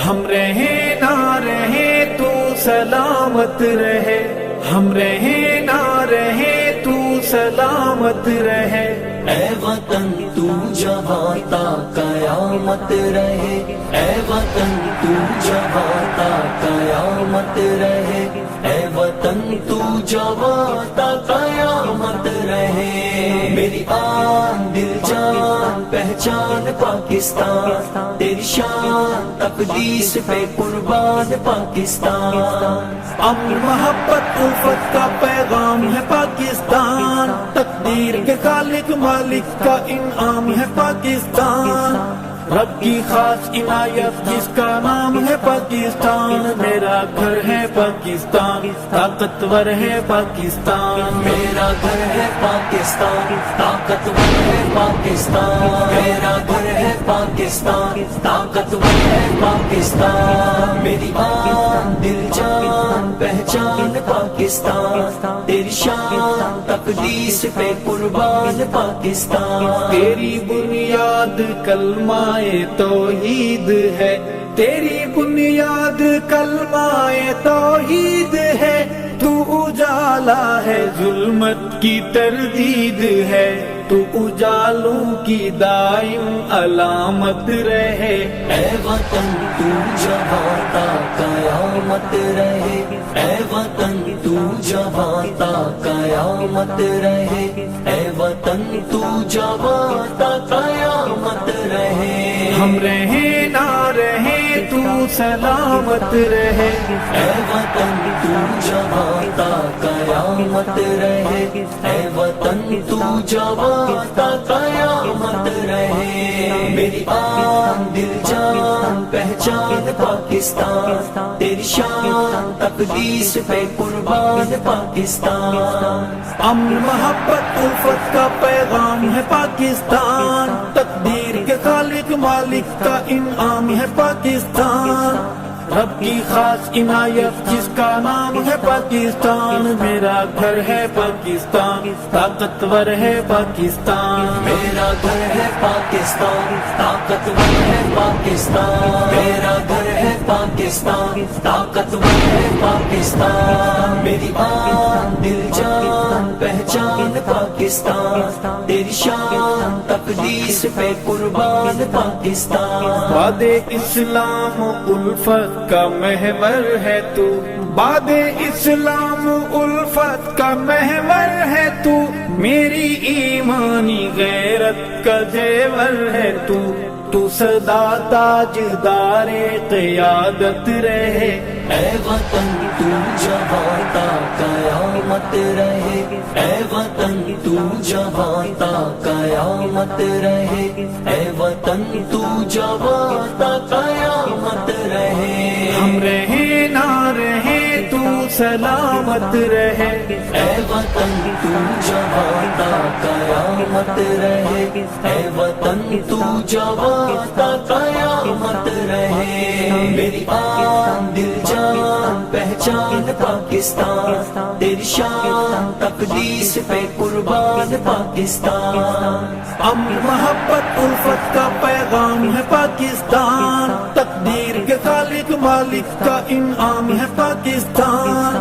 ہم رہے نہ رہے تو سلامت رہے، ہم رہے نہ رہے تو سلامت رہے، اے وطن تو جہاں تا قیامت رہے، اے وطن تو جہاں تا قیامت رہے، اے وطن تو جہاں تا قیامت رہے۔ میری آن دل جان پہچان پاکستان، تیری شان تقدیس پہ قربان پاکستان۔ امن محبت الفت کا پیغام ہے پاکستان، تقدیر کے خالق مالک کا انعام ہے پاکستان، رب کی خاص عنایت جس کا نام ہے پاکستان، میرا گھر ہے پاکستان، طاقتور ہے پاکستان، میرا گھر ہے پاکستان، طاقتور ہے پاکستان، میرا گھر ہے پاکستان، طاقتور ہے پاکستان۔ میری آن دل جان پہچان پاکستان، تیری شان تقدیس پہ قربان پاکستان۔ تیری بنیاد کلمہ توحید ہے، تیری بنیاد کلمہ توحید ہے، تو اجالا ہے ظلمت کی تردید ہے، تو اجالوں کی دائم علامت رہے، اے وطن تو جہاں تا قیامت رہے، اے وطن تو جہاں تا قیامت رہے، اے وطن تو جہاں تا قیامت رہے۔ ہم رہے نہ رہے تو سلامت رہے، اے وطن تو جہاں تا قیامت رہے، اے وطن تو جہاں تا قیامت رہے۔ میری آن دل جان پہچان پاکستان، تیری شان تقدیس پہ قربان پاکستان۔ امن محبت الفت کا پیغام ہے پاکستان، تقدیر کے خالق مالک کا انعام ہے پاکستان، رب کی خاص عنایت جس کا نام ہے پاکستان، میرا گھر ہے پاکستان، طاقتور ہے پاکستان، میرا گھر ہے پاکستان، طاقتور ہے پاکستان، میرا گھر ہے پاکستان، طاقتور ہے پاکستان۔ میری آن دل جان پہچان پاکستان، تیری شان تقدیس پہ قربان پاکستان۔ باد اسلام الفت کا محور ہے تو، باد اسلام الفت کا محور ہے تو، میری ایمانی غیرت کا زیور ہے تو سدا تاجدار قیادت رہے، اے وطن تو جہاں تا قیامت رہے، اے وطن تو جہاں تا قیامت رہے، اے وطن تو جہاں تا قیامت رہے۔ ہم رہے نہ رہے تو سلامت رہے، اے وطن تو جہاں تا قیامت رہے، اے وطن تو جہاں تا قیامت رہے۔ میری آن دل جان پہچان پاکستان، تیری شان تقدیس پہ قربان پاکستان۔ امن محبت الفت کا پیغام ہے پاکستان، تقدیر کے خالق مالک کا انعام ہے پاکستان،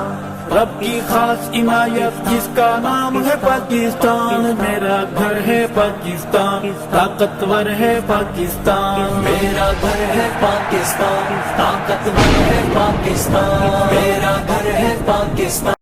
رب کی خاص عنایت جس کا نام ہے پاکستان، میرا گھر ہے پاکستان، طاقتور ہے پاکستان، میرا گھر ہے پاکستان، طاقتور ہے پاکستان، میرا گھر ہے پاکستان۔